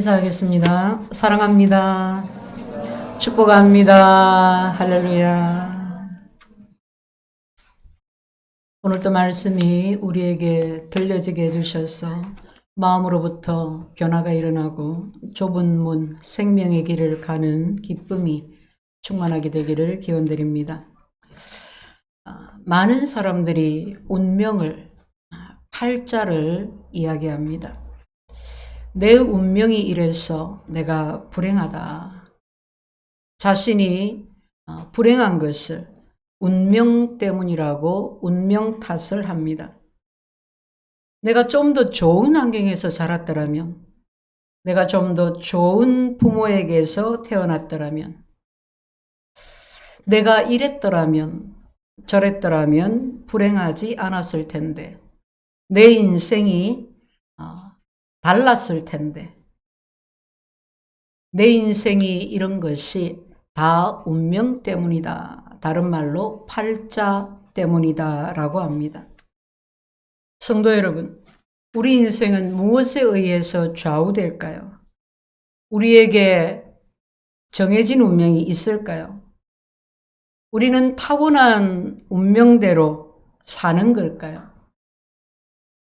인사하겠습니다. 사랑합니다. 축복합니다. 할렐루야. 오늘도 말씀이 우리에게 들려지게 해주셔서 마음으로부터 변화가 일어나고 좁은 문 생명의 길을 가는 기쁨이 충만하게 되기를 기원드립니다. 많은 사람들이 운명을, 팔자를 이야기합니다. 내 운명이 이래서 내가 불행하다. 자신이 불행한 것을 운명 때문이라고 운명 탓을 합니다. 내가 좀 더 좋은 환경에서 자랐더라면, 내가 좀 더 좋은 부모에게서 태어났더라면, 내가 이랬더라면, 저랬더라면 불행하지 않았을 텐데, 내 인생이 달랐을 텐데, 내 인생이 이런 것이 다 운명 때문이다. 다른 말로 팔자 때문이다 라고 합니다. 성도 여러분, 우리 인생은 무엇에 의해서 좌우될까요? 우리에게 정해진 운명이 있을까요? 우리는 타고난 운명대로 사는 걸까요?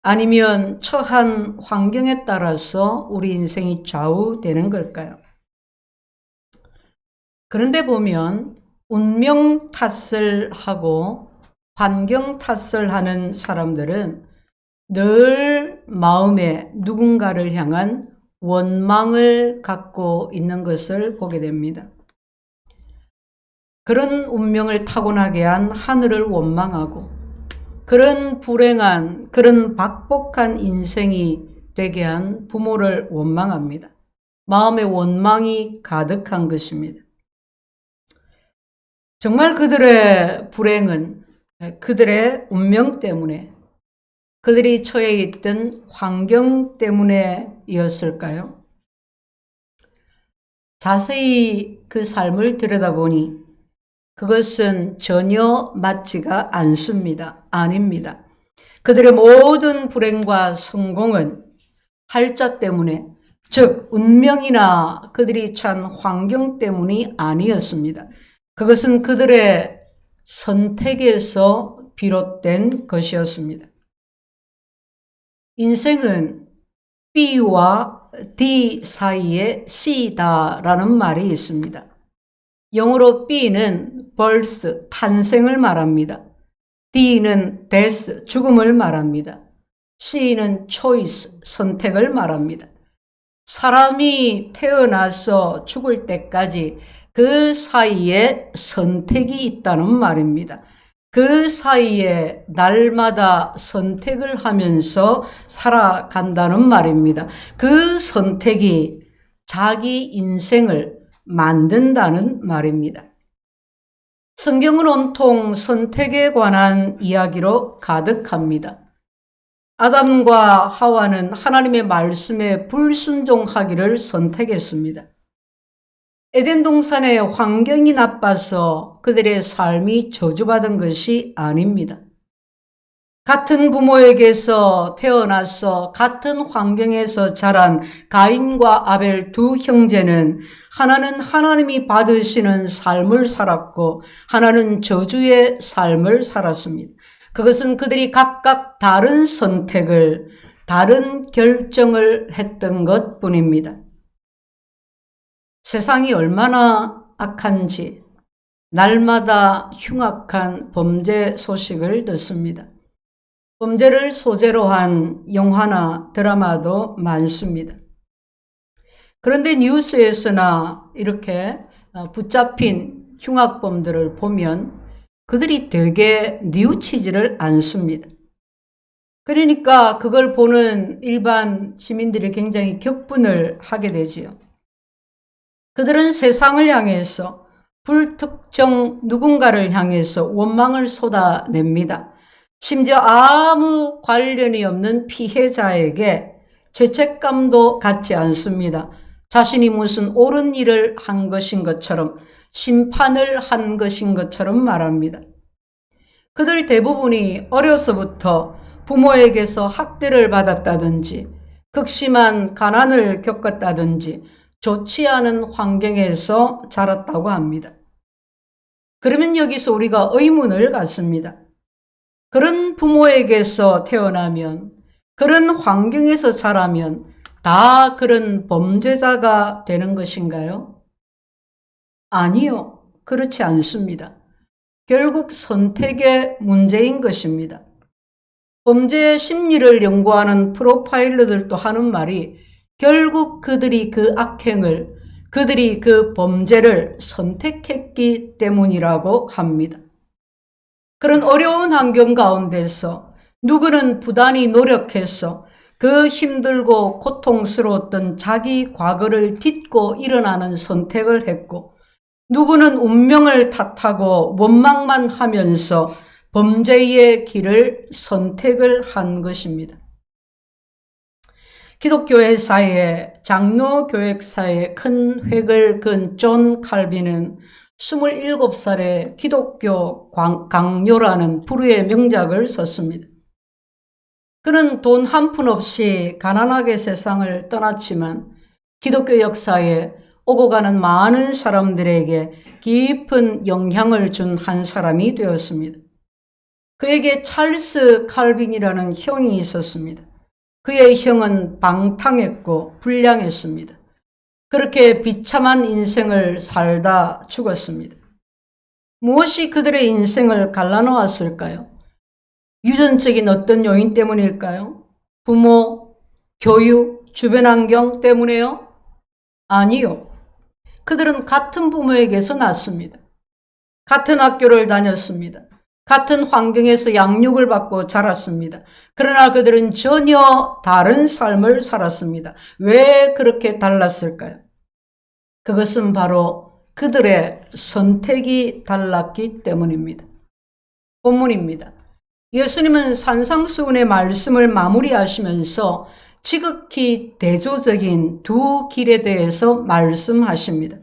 아니면 처한 환경에 따라서 우리 인생이 좌우되는 걸까요? 그런데 보면 운명 탓을 하고 환경 탓을 하는 사람들은 늘 마음에 누군가를 향한 원망을 갖고 있는 것을 보게 됩니다. 그런 운명을 타고나게 한 하늘을 원망하고 그런 불행한, 그런 박복한 인생이 되게 한 부모를 원망합니다. 마음에 원망이 가득한 것입니다. 정말 그들의 불행은 그들의 운명 때문에, 그들이 처해 있던 환경 때문에였을까요? 자세히 그 삶을 들여다보니 그것은 전혀 맞지가 않습니다. 아닙니다. 그들의 모든 불행과 성공은 팔자 때문에, 즉 운명이나 그들이 처한 환경 때문이 아니었습니다. 그것은 그들의 선택에서 비롯된 것이었습니다. 인생은 B와 D 사이에 C다라는 말이 있습니다. 영어로 B는 birth, 탄생을 말합니다. D는 death, 죽음을 말합니다. C는 choice, 선택을 말합니다. 사람이 태어나서 죽을 때까지 그 사이에 선택이 있다는 말입니다. 그 사이에 날마다 선택을 하면서 살아간다는 말입니다. 그 선택이 자기 인생을 만든다는 말입니다. 성경은 온통 선택에 관한 이야기로 가득합니다. 아담과 하와는 하나님의 말씀에 불순종하기를 선택했습니다. 에덴 동산의 환경이 나빠서 그들의 삶이 저주받은 것이 아닙니다. 같은 부모에게서 태어나서 같은 환경에서 자란 가인과 아벨 두 형제는 하나는 하나님이 받으시는 삶을 살았고 하나는 저주의 삶을 살았습니다. 그것은 그들이 각각 다른 선택을, 다른 결정을 했던 것뿐입니다. 세상이 얼마나 악한지 날마다 흉악한 범죄 소식을 듣습니다. 범죄를 소재로 한 영화나 드라마도 많습니다. 그런데 뉴스에서나 이렇게 붙잡힌 흉악범들을 보면 그들이 되게 뉘우치지를 않습니다. 그러니까 그걸 보는 일반 시민들이 굉장히 격분을 하게 되지요. 그들은 세상을 향해서 불특정 누군가를 향해서 원망을 쏟아냅니다. 심지어 아무 관련이 없는 피해자에게 죄책감도 갖지 않습니다. 자신이 무슨 옳은 일을 한 것인 것처럼, 심판을 한 것인 것처럼 말합니다. 그들 대부분이 어려서부터 부모에게서 학대를 받았다든지 극심한 가난을 겪었다든지 좋지 않은 환경에서 자랐다고 합니다. 그러면 여기서 우리가 의문을 갖습니다. 그런 부모에게서 태어나면, 그런 환경에서 자라면 다 그런 범죄자가 되는 것인가요? 아니요. 그렇지 않습니다. 결국 선택의 문제인 것입니다. 범죄 심리를 연구하는 프로파일러들도 하는 말이 결국 그들이 그 악행을, 그들이 그 범죄를 선택했기 때문이라고 합니다. 그런 어려운 환경 가운데서 누구는 부단히 노력해서 그 힘들고 고통스러웠던 자기 과거를 딛고 일어나는 선택을 했고, 누구는 운명을 탓하고 원망만 하면서 범죄의 길을 선택을 한 것입니다. 기독교회 사이에, 장로교역사에 큰 획을 그은 존 칼빈은 27살에 기독교 강요라는 불후의 명작을 썼습니다. 그는 돈 한 푼 없이 가난하게 세상을 떠났지만 기독교 역사에 오고 가는 많은 사람들에게 깊은 영향을 준 한 사람이 되었습니다. 그에게 찰스 칼빈이라는 형이 있었습니다. 그의 형은 방탕했고 불량했습니다. 그렇게 비참한 인생을 살다 죽었습니다. 무엇이 그들의 인생을 갈라놓았을까요? 유전적인 어떤 요인 때문일까요? 부모, 교육, 주변 환경 때문에요? 아니요. 그들은 같은 부모에게서 났습니다. 같은 학교를 다녔습니다. 같은 환경에서 양육을 받고 자랐습니다. 그러나 그들은 전혀 다른 삶을 살았습니다. 왜 그렇게 달랐을까요? 그것은 바로 그들의 선택이 달랐기 때문입니다. 본문입니다. 예수님은 산상수훈의 말씀을 마무리하시면서 지극히 대조적인 두 길에 대해서 말씀하십니다.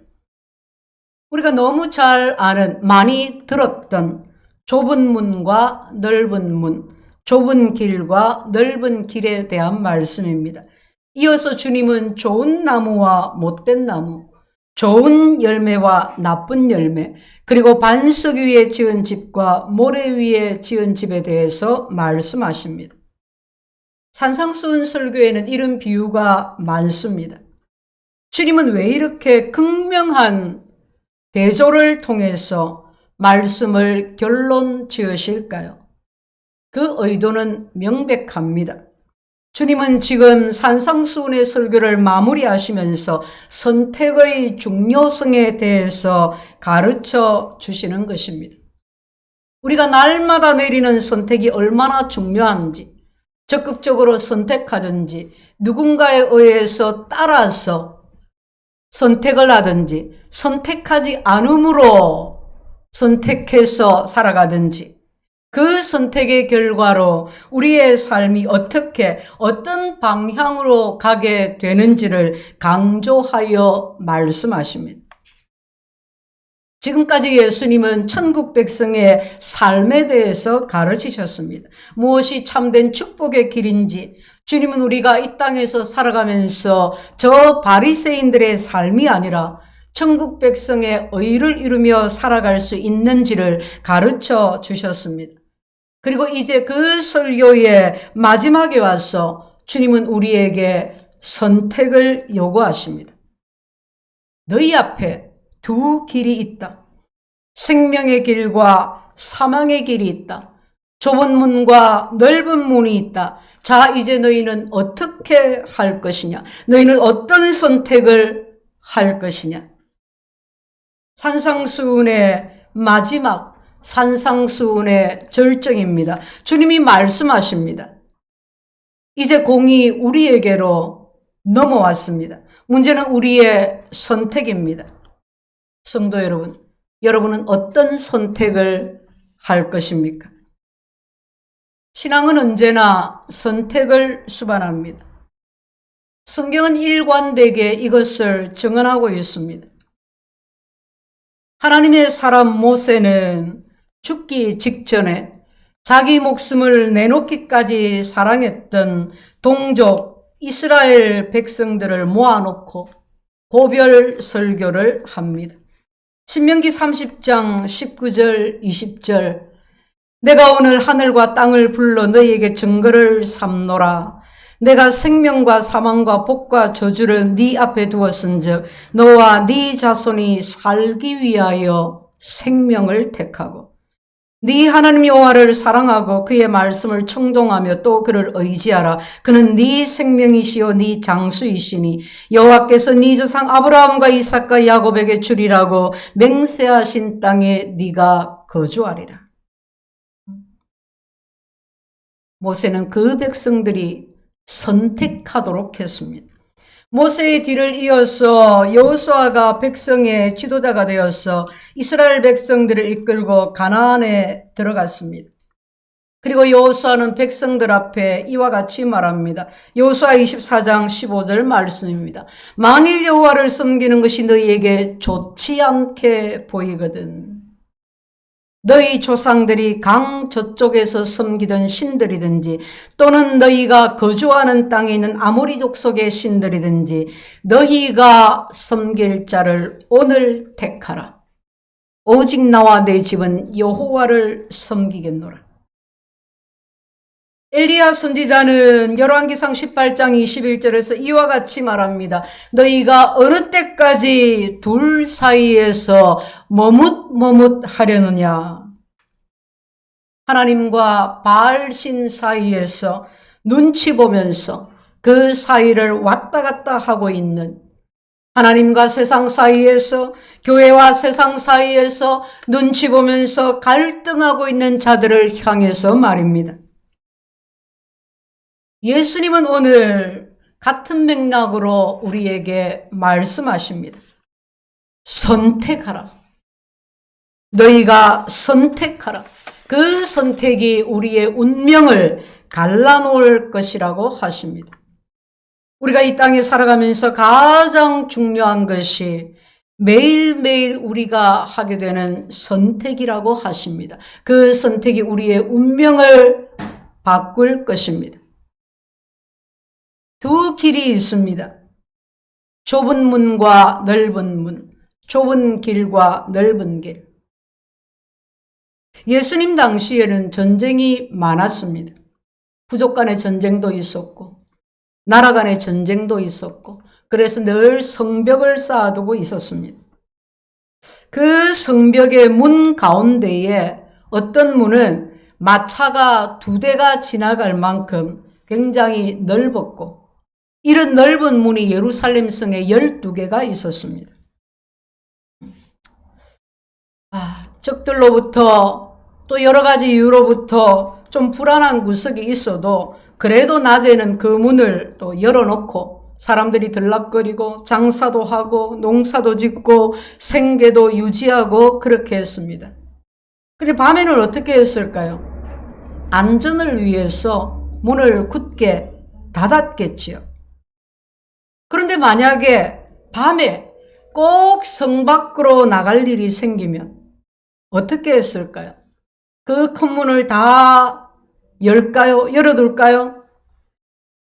우리가 너무 잘 아는, 많이 들었던 좁은 문과 넓은 문, 좁은 길과 넓은 길에 대한 말씀입니다. 이어서 주님은 좋은 나무와 못된 나무, 좋은 열매와 나쁜 열매, 그리고 반석 위에 지은 집과 모래 위에 지은 집에 대해서 말씀하십니다. 산상수훈 설교에는 이런 비유가 많습니다. 주님은 왜 이렇게 극명한 대조를 통해서 말씀을 결론 지으실까요? 그 의도는 명백합니다. 주님은 지금 산상수훈의 설교를 마무리하시면서 선택의 중요성에 대해서 가르쳐 주시는 것입니다. 우리가 날마다 내리는 선택이 얼마나 중요한지, 적극적으로 선택하든지, 누군가에 의해서 따라서 선택을 하든지, 선택하지 않음으로 선택해서 살아가든지, 그 선택의 결과로 우리의 삶이 어떻게, 어떤 방향으로 가게 되는지를 강조하여 말씀하십니다. 지금까지 예수님은 천국 백성의 삶에 대해서 가르치셨습니다. 무엇이 참된 축복의 길인지, 주님은 우리가 이 땅에서 살아가면서 저 바리새인들의 삶이 아니라 천국 백성의 의를 이루며 살아갈 수 있는지를 가르쳐 주셨습니다. 그리고 이제 그 설교의 마지막에 와서 주님은 우리에게 선택을 요구하십니다. 너희 앞에 두 길이 있다. 생명의 길과 사망의 길이 있다. 좁은 문과 넓은 문이 있다. 자, 이제 너희는 어떻게 할 것이냐? 너희는 어떤 선택을 할 것이냐? 산상수훈의 마지막, 산상수훈의 절정입니다. 주님이 말씀하십니다. 이제 공이 우리에게로 넘어왔습니다. 문제는 우리의 선택입니다. 성도 여러분, 여러분은 어떤 선택을 할 것입니까? 신앙은 언제나 선택을 수반합니다. 성경은 일관되게 이것을 증언하고 있습니다. 하나님의 사람 모세는 죽기 직전에 자기 목숨을 내놓기까지 사랑했던 동족 이스라엘 백성들을 모아놓고 고별 설교를 합니다. 신명기 30장 19절 20절 내가 오늘 하늘과 땅을 불러 너희에게 증거를 삼노라. 내가 생명과 사망과 복과 저주를 네 앞에 두었은즉 너와 네 자손이 살기 위하여 생명을 택하고 네 하나님 여호와를 사랑하고 그의 말씀을 청종하며 또 그를 의지하라. 그는 네 생명이시요 네 장수이시니 여호와께서 네 조상 아브라함과 이삭과 야곱에게 주리라고 맹세하신 땅에 네가 거주하리라. 모세는 그 백성들이 선택하도록 했습니다. 모세의 뒤를 이어서 여호수아가 백성의 지도자가 되어서 이스라엘 백성들을 이끌고 가나안에 들어갔습니다. 그리고 여호수아는 백성들 앞에 이와 같이 말합니다. 여호수아 24장 15절 말씀입니다. 만일 여호와를 섬기는 것이 너희에게 좋지 않게 보이거든 너희 조상들이 강 저쪽에서 섬기던 신들이든지 또는 너희가 거주하는 땅에 있는 아모리 족속의 신들이든지 너희가 섬길 자를 오늘 택하라. 오직 나와 내 집은 여호와를 섬기겠노라. 엘리야 선지자는 열왕기상 18장 21절에서 이와 같이 말합니다. 너희가 어느 때까지 둘 사이에서 머뭇머뭇하려느냐. 하나님과 바알신 사이에서 눈치 보면서 그 사이를 왔다 갔다 하고 있는 하나님과 세상 사이에서 교회와 세상 사이에서 눈치 보면서 갈등하고 있는 자들을 향해서 말입니다. 예수님은 오늘 같은 맥락으로 우리에게 말씀하십니다. 선택하라. 너희가 선택하라. 그 선택이 우리의 운명을 갈라놓을 것이라고 하십니다. 우리가 이 땅에 살아가면서 가장 중요한 것이 매일매일 우리가 하게 되는 선택이라고 하십니다. 그 선택이 우리의 운명을 바꿀 것입니다. 두 길이 있습니다. 좁은 문과 넓은 문, 좁은 길과 넓은 길. 예수님 당시에는 전쟁이 많았습니다. 부족 간의 전쟁도 있었고 나라 간의 전쟁도 있었고 그래서 늘 성벽을 쌓아두고 있었습니다. 그 성벽의 문 가운데에 어떤 문은 마차가 2대가 지나갈 만큼 굉장히 넓었고 이런 넓은 문이 예루살렘 성에 12개가 있었습니다. 적들로부터 또 여러 가지 이유로부터 좀 불안한 구석이 있어도 그래도 낮에는 그 문을 또 열어놓고 사람들이 들락거리고 장사도 하고 농사도 짓고 생계도 유지하고 그렇게 했습니다. 그런데 밤에는 어떻게 했을까요? 안전을 위해서 문을 굳게 닫았겠지요. 그런데 만약에 밤에 꼭 성 밖으로 나갈 일이 생기면 어떻게 했을까요? 그 큰 문을 다 열까요? 열어둘까요?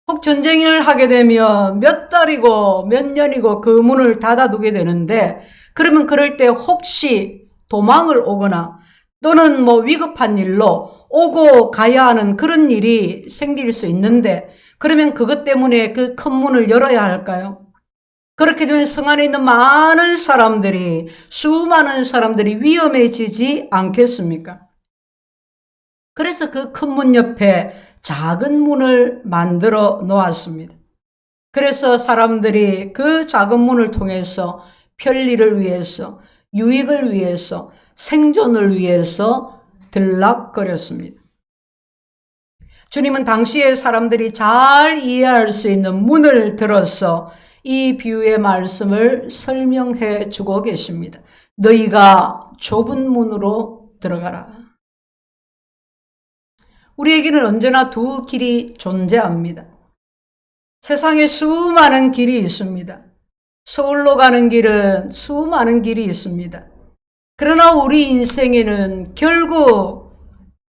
혹 전쟁을 하게 되면 몇 달이고 몇 년이고 그 문을 닫아두게 되는데 그러면 그럴 때 혹시 도망을 오거나 또는 위급한 일로 오고 가야 하는 그런 일이 생길 수 있는데 그러면 그것 때문에 그 큰 문을 열어야 할까요? 그렇게 되면 성 안에 있는 수많은 사람들이 위험해지지 않겠습니까? 그래서 그 큰 문 옆에 작은 문을 만들어 놓았습니다. 그래서 사람들이 그 작은 문을 통해서 편리를 위해서, 유익을 위해서, 생존을 위해서 들락거렸습니다. 주님은 당시의 사람들이 잘 이해할 수 있는 문을 들어서 이 비유의 말씀을 설명해 주고 계십니다. 너희가 좁은 문으로 들어가라. 우리에게는 언제나 두 길이 존재합니다. 세상에 수많은 길이 있습니다. 서울로 가는 길은 수많은 길이 있습니다. 그러나 우리 인생에는 결국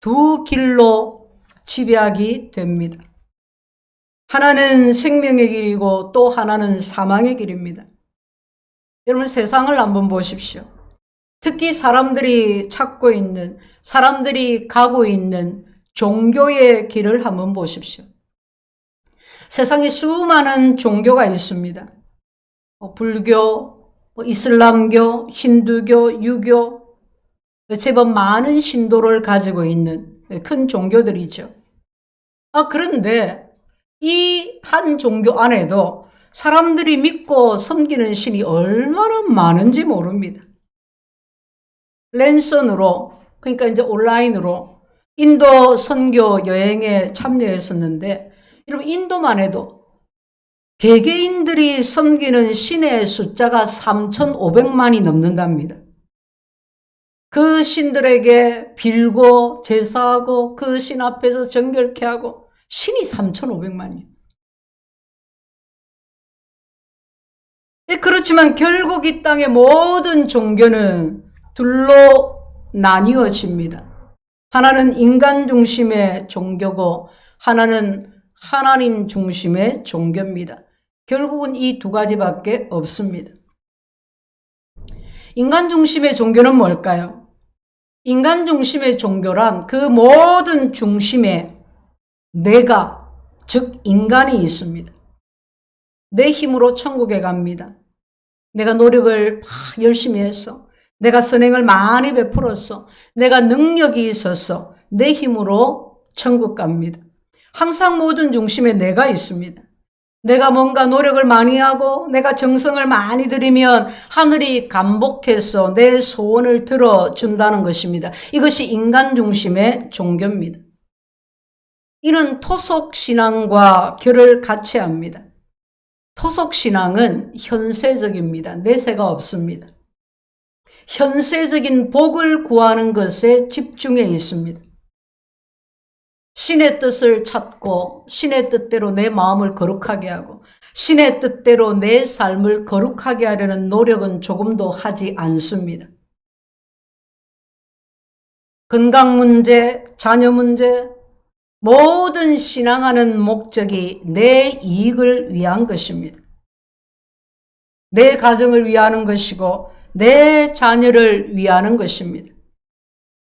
두 길로 지배하게 됩니다. 하나는 생명의 길이고 또 하나는 사망의 길입니다. 여러분 세상을 한번 보십시오. 특히 사람들이 찾고 있는, 사람들이 가고 있는 종교의 길을 한번 보십시오. 세상에 수많은 종교가 있습니다. 불교, 이슬람교, 힌두교, 유교, 제법 많은 신도를 가지고 있는 큰 종교들이죠. 그런데 이 한 종교 안에도 사람들이 믿고 섬기는 신이 얼마나 많은지 모릅니다. 랜선으로, 그러니까 이제 온라인으로 인도 선교 여행에 참여했었는데, 여러분 인도만 해도 개개인들이 섬기는 신의 숫자가 3,500만이 넘는답니다. 그 신들에게 빌고 제사하고 그 신 앞에서 정결케 하고 신이 3,500만이에요. 그렇지만 결국 이 땅의 모든 종교는 둘로 나뉘어집니다. 하나는 인간 중심의 종교고 하나는 하나님 중심의 종교입니다. 결국은 이 두 가지밖에 없습니다. 인간 중심의 종교는 뭘까요? 인간 중심의 종교란 그 모든 중심에 내가, 즉 인간이 있습니다. 내 힘으로 천국에 갑니다. 내가 노력을 막 열심히 했어. 내가 선행을 많이 베풀었어. 내가 능력이 있어서 내 힘으로 천국 갑니다. 항상 모든 중심에 내가 있습니다. 내가 뭔가 노력을 많이 하고 내가 정성을 많이 들이면 하늘이 감복해서 내 소원을 들어준다는 것입니다. 이것이 인간 중심의 종교입니다. 이는 토속신앙과 결을 같이 합니다. 토속신앙은 현세적입니다. 내세가 없습니다. 현세적인 복을 구하는 것에 집중해 있습니다. 신의 뜻을 찾고 신의 뜻대로 내 마음을 거룩하게 하고 신의 뜻대로 내 삶을 거룩하게 하려는 노력은 조금도 하지 않습니다. 건강 문제, 자녀 문제, 모든 신앙하는 목적이 내 이익을 위한 것입니다. 내 가정을 위하는 것이고 내 자녀를 위하는 것입니다.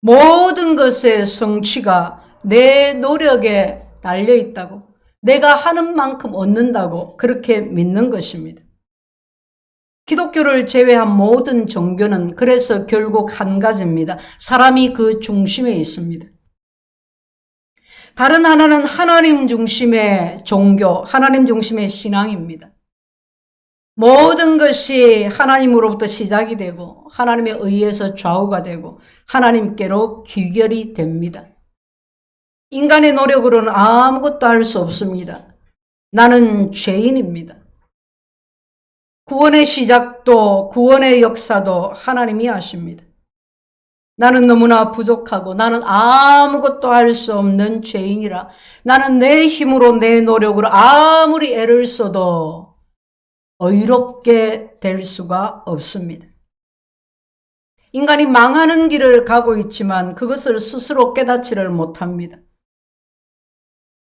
모든 것의 성취가 내 노력에 달려 있다고, 내가 하는 만큼 얻는다고 그렇게 믿는 것입니다. 기독교를 제외한 모든 종교는 그래서 결국 한 가지입니다. 사람이 그 중심에 있습니다. 다른 하나는 하나님 중심의 종교, 하나님 중심의 신앙입니다. 모든 것이 하나님으로부터 시작이 되고 하나님에 의해서 좌우가 되고 하나님께로 귀결이 됩니다. 인간의 노력으로는 아무것도 할 수 없습니다. 나는 죄인입니다. 구원의 시작도 구원의 역사도 하나님이 하십니다. 나는 너무나 부족하고 나는 아무것도 할 수 없는 죄인이라 나는 내 힘으로 내 노력으로 아무리 애를 써도 의롭게 될 수가 없습니다. 인간이 망하는 길을 가고 있지만 그것을 스스로 깨닫지를 못합니다.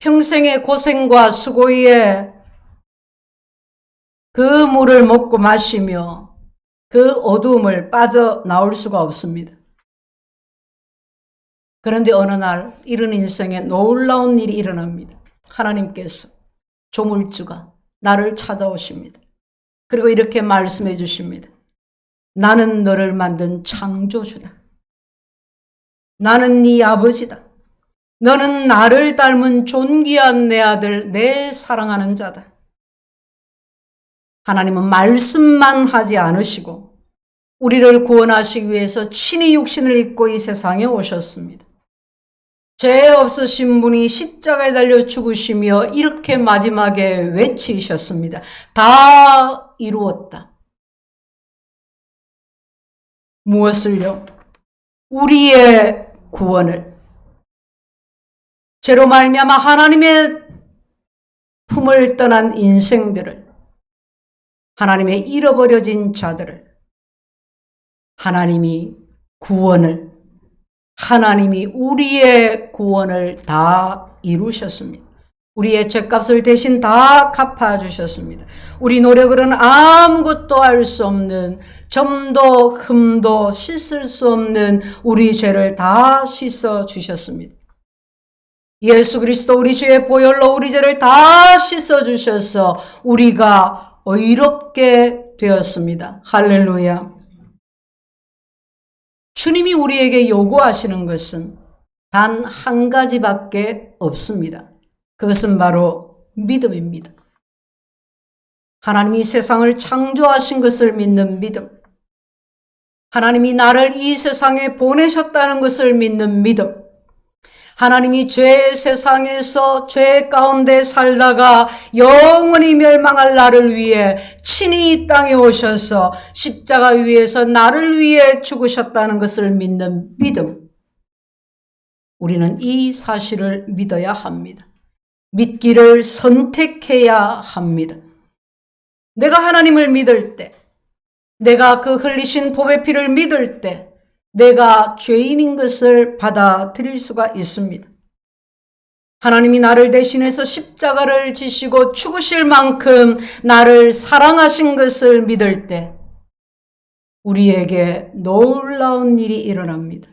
평생의 고생과 수고에 그 물을 먹고 마시며 그 어두움을 빠져나올 수가 없습니다. 그런데 어느 날 이런 인생에 놀라운 일이 일어납니다. 하나님께서 조물주가 나를 찾아오십니다. 그리고 이렇게 말씀해 주십니다. 나는 너를 만든 창조주다. 나는 네 아버지다. 너는 나를 닮은 존귀한 내 아들, 내 사랑하는 자다. 하나님은 말씀만 하지 않으시고 우리를 구원하시기 위해서 친히 육신을 입고 이 세상에 오셨습니다. 죄 없으신 분이 십자가에 달려 죽으시며 이렇게 마지막에 외치셨습니다. 다 이루었다. 무엇을요? 우리의 구원을. 죄로 말미암아 하나님의 품을 떠난 인생들을, 하나님의 잃어버려진 자들을 하나님이 구원을, 하나님이 우리의 구원을 다 이루셨습니다. 우리의 죄값을 대신 다 갚아주셨습니다. 우리 노력으로는 아무것도 할 수 없는, 점도 흠도 씻을 수 없는 우리 죄를 다 씻어주셨습니다. 예수 그리스도 우리 주의 보혈로 우리 죄를 다 씻어주셔서 우리가 의롭게 되었습니다. 할렐루야. 주님이 우리에게 요구하시는 것은 단 한 가지밖에 없습니다. 그것은 바로 믿음입니다. 하나님이 세상을 창조하신 것을 믿는 믿음. 하나님이 나를 이 세상에 보내셨다는 것을 믿는 믿음. 하나님이 죄의 세상에서 죄 가운데 살다가 영원히 멸망할 나를 위해 친히 이 땅에 오셔서 십자가 위에서 나를 위해 죽으셨다는 것을 믿는 믿음. 우리는 이 사실을 믿어야 합니다. 믿기를 선택해야 합니다. 내가 하나님을 믿을 때, 내가 그 흘리신 보배 피를 믿을 때 내가 죄인인 것을 받아들일 수가 있습니다. 하나님이 나를 대신해서 십자가를 지시고 죽으실 만큼 나를 사랑하신 것을 믿을 때 우리에게 놀라운 일이 일어납니다.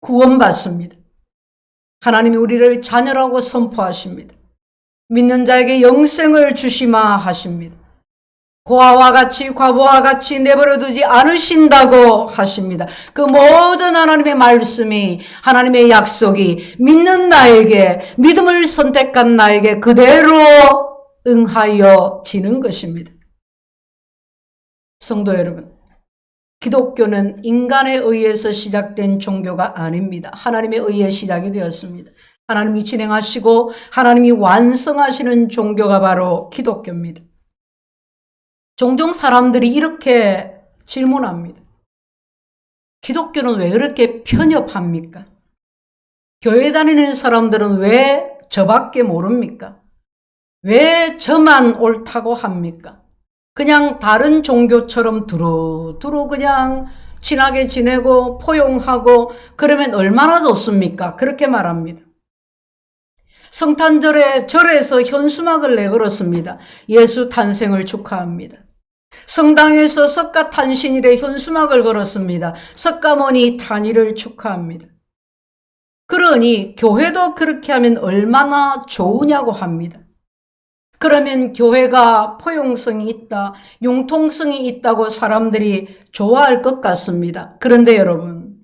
구원받습니다. 하나님이 우리를 자녀라고 선포하십니다. 믿는 자에게 영생을 주시마 하십니다. 고아와 같이 과부와 같이 내버려두지 않으신다고 하십니다. 그 모든 하나님의 말씀이, 하나님의 약속이 믿는 나에게, 믿음을 선택한 나에게 그대로 응하여지는 것입니다. 성도 여러분, 기독교는 인간에 의해서 시작된 종교가 아닙니다. 하나님에 의해 시작이 되었습니다. 하나님이 진행하시고 하나님이 완성하시는 종교가 바로 기독교입니다. 종종 사람들이 이렇게 질문합니다. 기독교는 왜 그렇게 편협합니까? 교회 다니는 사람들은 왜 저밖에 모릅니까? 왜 저만 옳다고 합니까? 그냥 다른 종교처럼 두루두루 그냥 친하게 지내고 포용하고 그러면 얼마나 좋습니까? 그렇게 말합니다. 성탄절에 절에서 현수막을 내걸었습니다. 예수 탄생을 축하합니다. 성당에서 석가 탄신일에 현수막을 걸었습니다. 석가모니 탄일을 축하합니다. 그러니 교회도 그렇게 하면 얼마나 좋으냐고 합니다. 그러면 교회가 포용성이 있다, 융통성이 있다고 사람들이 좋아할 것 같습니다. 그런데 여러분,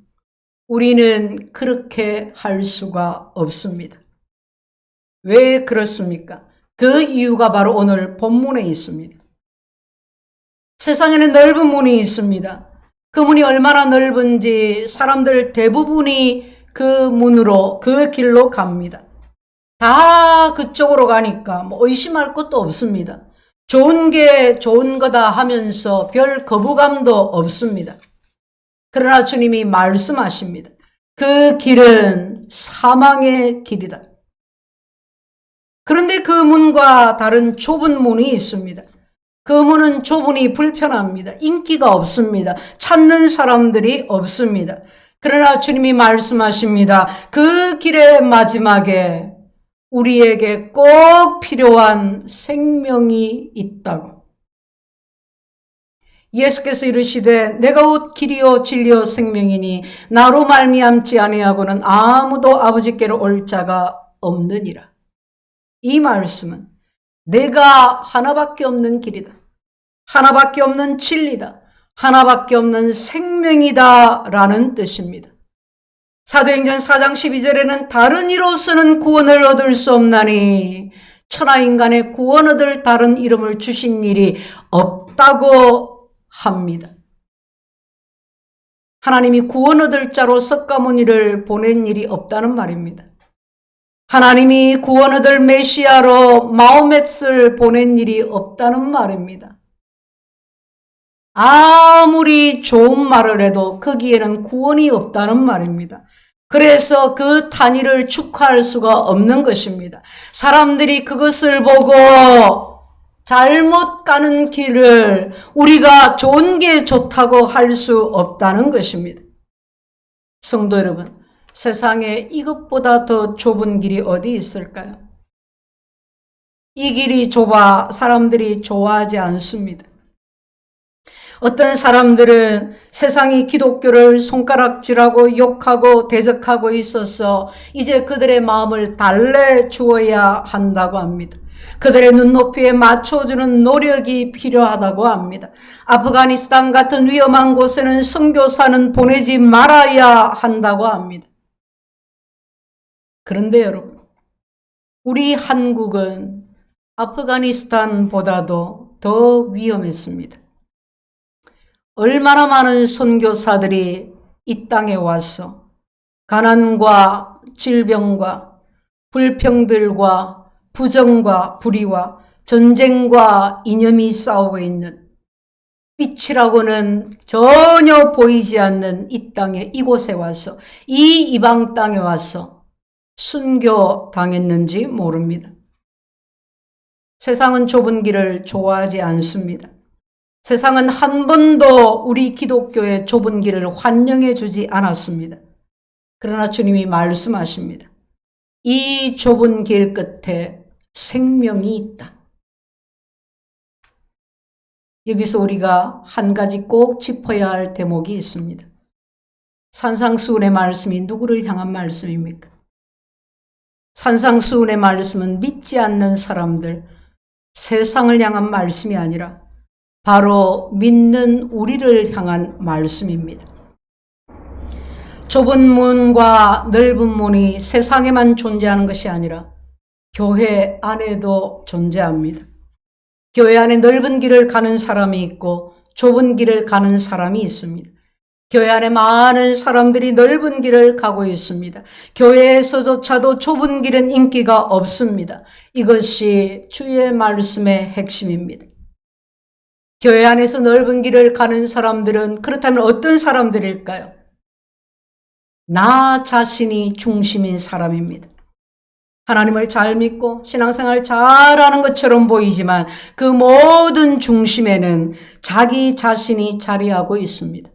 우리는 그렇게 할 수가 없습니다. 왜 그렇습니까? 그 이유가 바로 오늘 본문에 있습니다. 세상에는 넓은 문이 있습니다. 그 문이 얼마나 넓은지 사람들 대부분이 그 문으로, 그 길로 갑니다. 다 그쪽으로 가니까 뭐 의심할 것도 없습니다. 좋은 게 좋은 거다 하면서 별 거부감도 없습니다. 그러나 주님이 말씀하십니다. 그 길은 사망의 길이다. 그런데 그 문과 다른 좁은 문이 있습니다. 그 문은 좁으니 불편합니다. 인기가 없습니다. 찾는 사람들이 없습니다. 그러나 주님이 말씀하십니다. 그 길의 마지막에 우리에게 꼭 필요한 생명이 있다고. 예수께서 이르시되 내가 곧 길이요 진리요 생명이니 나로 말미암지 아니하고는 아무도 아버지께로 올 자가 없느니라. 이 말씀은 내가 하나밖에 없는 길이다. 하나밖에 없는 진리다. 하나밖에 없는 생명이다 라는 뜻입니다. 사도행전 4장 12절에는 다른 이로서는 구원을 얻을 수 없나니 천하인간의 구원 얻을 다른 이름을 주신 일이 없다고 합니다. 하나님이 구원 얻을 자로 석가모니를 보낸 일이 없다는 말입니다. 하나님이 구원 얻을 메시아로 마호멧을 보낸 일이 없다는 말입니다. 아무리 좋은 말을 해도 거기에는 구원이 없다는 말입니다. 그래서 그 탄일을 축하할 수가 없는 것입니다. 사람들이 그것을 보고 잘못 가는 길을 우리가 좋은 게 좋다고 할 수 없다는 것입니다. 성도 여러분, 세상에 이것보다 더 좁은 길이 어디 있을까요? 이 길이 좁아 사람들이 좋아하지 않습니다. 어떤 사람들은 세상이 기독교를 손가락질하고 욕하고 대적하고 있어서 이제 그들의 마음을 달래주어야 한다고 합니다. 그들의 눈높이에 맞춰주는 노력이 필요하다고 합니다. 아프가니스탄 같은 위험한 곳에는 선교사는 보내지 말아야 한다고 합니다. 그런데 여러분, 우리 한국은 아프가니스탄보다도 더 위험했습니다. 얼마나 많은 선교사들이 이 땅에 와서 가난과 질병과 불평들과 부정과 불의와 전쟁과 이념이 싸우고 있는 빛이라고는 전혀 보이지 않는 이 땅에, 이곳에 와서, 이 이방 땅에 와서 순교당했는지 모릅니다. 세상은 좁은 길을 좋아하지 않습니다. 세상은 한 번도 우리 기독교의 좁은 길을 환영해 주지 않았습니다. 그러나 주님이 말씀하십니다. 이 좁은 길 끝에 생명이 있다. 여기서 우리가 한 가지 꼭 짚어야 할 대목이 있습니다. 산상수훈의 말씀이 누구를 향한 말씀입니까? 산상수훈의 말씀은 믿지 않는 사람들, 세상을 향한 말씀이 아니라 바로 믿는 우리를 향한 말씀입니다. 좁은 문과 넓은 문이 세상에만 존재하는 것이 아니라 교회 안에도 존재합니다. 교회 안에 넓은 길을 가는 사람이 있고 좁은 길을 가는 사람이 있습니다. 교회 안에 많은 사람들이 넓은 길을 가고 있습니다. 교회에서조차도 좁은 길은 인기가 없습니다. 이것이 주의 말씀의 핵심입니다. 교회 안에서 넓은 길을 가는 사람들은 그렇다면 어떤 사람들일까요? 나 자신이 중심인 사람입니다. 하나님을 잘 믿고 신앙생활 잘하는 것처럼 보이지만 그 모든 중심에는 자기 자신이 자리하고 있습니다.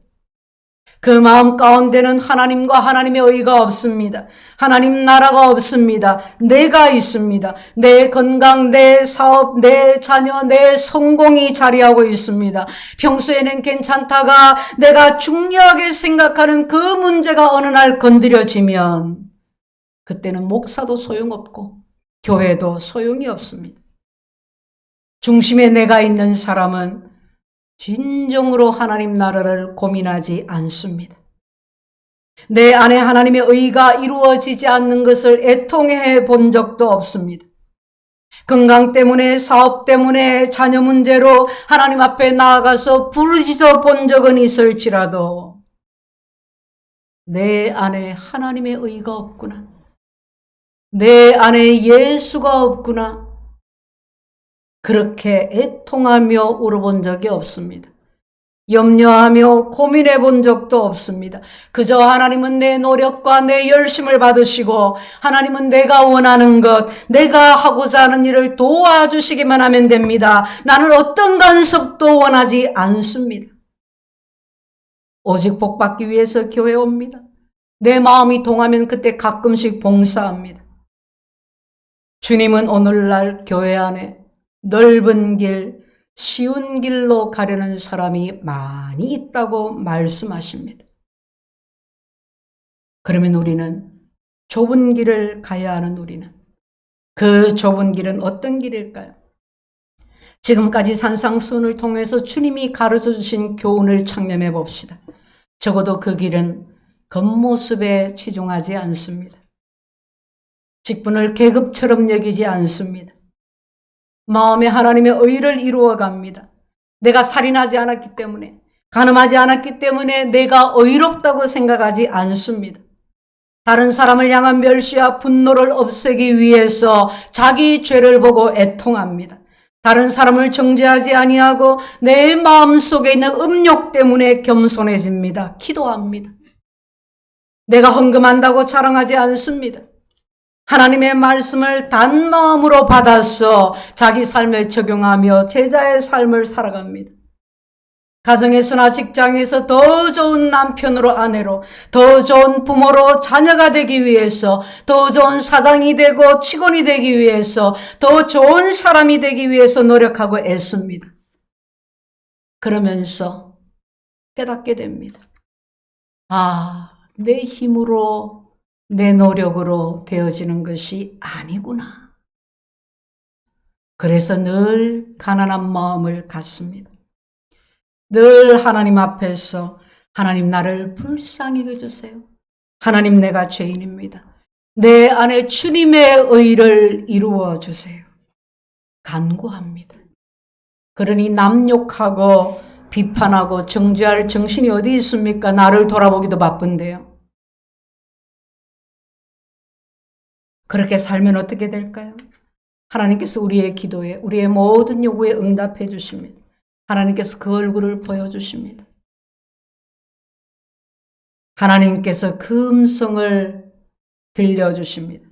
그 마음 가운데는 하나님과 하나님의 의가 없습니다. 하나님 나라가 없습니다. 내가 있습니다. 내 건강, 내 사업, 내 자녀, 내 성공이 자리하고 있습니다. 평소에는 괜찮다가 내가 중요하게 생각하는 그 문제가 어느 날 건드려지면 그때는 목사도 소용없고 교회도 소용이 없습니다. 중심에 내가 있는 사람은 진정으로 하나님 나라를 고민하지 않습니다. 내 안에 하나님의 의가 이루어지지 않는 것을 애통해 본 적도 없습니다. 건강 때문에, 사업 때문에, 자녀 문제로 하나님 앞에 나아가서 부르짖어 본 적은 있을지라도 내 안에 하나님의 의가 없구나. 내 안에 예수가 없구나. 그렇게 애통하며 울어본 적이 없습니다. 염려하며 고민해 본 적도 없습니다. 그저 하나님은 내 노력과 내 열심을 받으시고 하나님은 내가 원하는 것, 내가 하고자 하는 일을 도와주시기만 하면 됩니다. 나는 어떤 간섭도 원하지 않습니다. 오직 복받기 위해서 교회에 옵니다. 내 마음이 동하면 그때 가끔씩 봉사합니다. 주님은 오늘날 교회 안에 넓은 길, 쉬운 길로 가려는 사람이 많이 있다고 말씀하십니다. 그러면 우리는 좁은 길을 가야 하는 우리는 그 좁은 길은 어떤 길일까요? 지금까지 산상수훈을 통해서 주님이 가르쳐 주신 교훈을 창념해 봅시다. 적어도 그 길은 겉모습에 치중하지 않습니다. 직분을 계급처럼 여기지 않습니다. 마음에 하나님의 의를 이루어 갑니다. 내가 살인하지 않았기 때문에, 간음하지 않았기 때문에 내가 의롭다고 생각하지 않습니다. 다른 사람을 향한 멸시와 분노를 없애기 위해서 자기 죄를 보고 애통합니다. 다른 사람을 정죄하지 아니하고 내 마음속에 있는 음욕 때문에 겸손해집니다. 기도합니다. 내가 헌금한다고 자랑하지 않습니다. 하나님의 말씀을 단마음으로 받아서 자기 삶에 적용하며 제자의 삶을 살아갑니다. 가정에서나 직장에서 더 좋은 남편으로 아내로, 더 좋은 부모로 자녀가 되기 위해서, 더 좋은 사장이 되고 직원이 되기 위해서, 더 좋은 사람이 되기 위해서 노력하고 애씁니다. 그러면서 깨닫게 됩니다. 내 힘으로, 내 노력으로 되어지는 것이 아니구나. 그래서 늘 가난한 마음을 갖습니다. 늘 하나님 앞에서 하나님 나를 불쌍히 여겨주세요. 하나님 내가 죄인입니다. 내 안에 주님의 의를 이루어 주세요. 간구합니다. 그러니 남욕하고 비판하고 정죄할 정신이 어디 있습니까? 나를 돌아보기도 바쁜데요. 그렇게 살면 어떻게 될까요? 하나님께서 우리의 기도에, 우리의 모든 요구에 응답해 주십니다. 하나님께서 그 얼굴을 보여주십니다. 하나님께서 그 음성을 들려주십니다.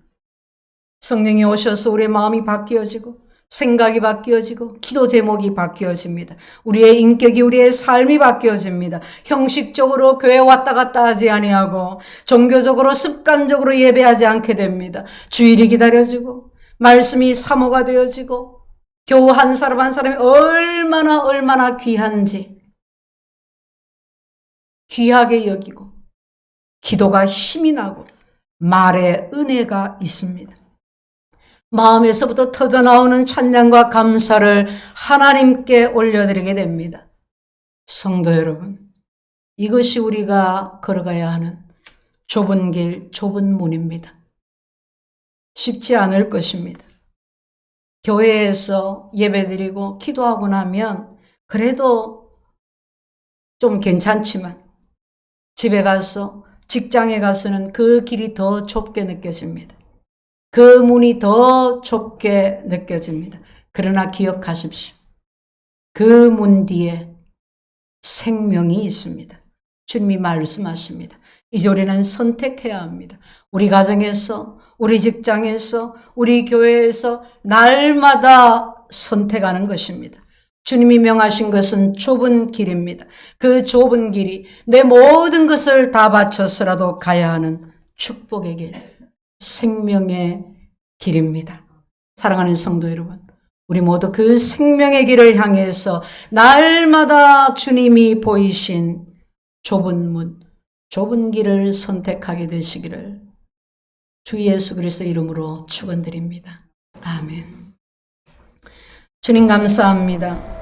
성령이 오셔서 우리의 마음이 바뀌어지고 생각이 바뀌어지고 기도 제목이 바뀌어집니다. 우리의 인격이, 우리의 삶이 바뀌어집니다. 형식적으로 교회 왔다 갔다 하지 아니하고 종교적으로 습관적으로 예배하지 않게 됩니다. 주일이 기다려지고 말씀이 사모가 되어지고 교우 한 사람 한 사람이 얼마나 귀한지 귀하게 여기고 기도가 힘이 나고 말에 은혜가 있습니다. 마음에서부터 터져나오는 찬양과 감사를 하나님께 올려드리게 됩니다. 성도 여러분, 이것이 우리가 걸어가야 하는 좁은 길, 좁은 문입니다. 쉽지 않을 것입니다. 교회에서 예배드리고 기도하고 나면 그래도 좀 괜찮지만 집에 가서 직장에 가서는 그 길이 더 좁게 느껴집니다. 그 문이 더 좁게 느껴집니다. 그러나 기억하십시오. 그 문 뒤에 생명이 있습니다. 주님이 말씀하십니다. 이제 우리는 선택해야 합니다. 우리 가정에서, 우리 직장에서, 우리 교회에서 날마다 선택하는 것입니다. 주님이 명하신 것은 좁은 길입니다. 그 좁은 길이 내 모든 것을 다 바쳐서라도 가야 하는 축복의 길, 생명의 길입니다. 사랑하는 성도 여러분, 우리 모두 그 생명의 길을 향해서 날마다 주님이 보이신 좁은 문, 좁은 길을 선택하게 되시기를 주 예수 그리스도 이름으로 축원드립니다. 아멘. 주님 감사합니다.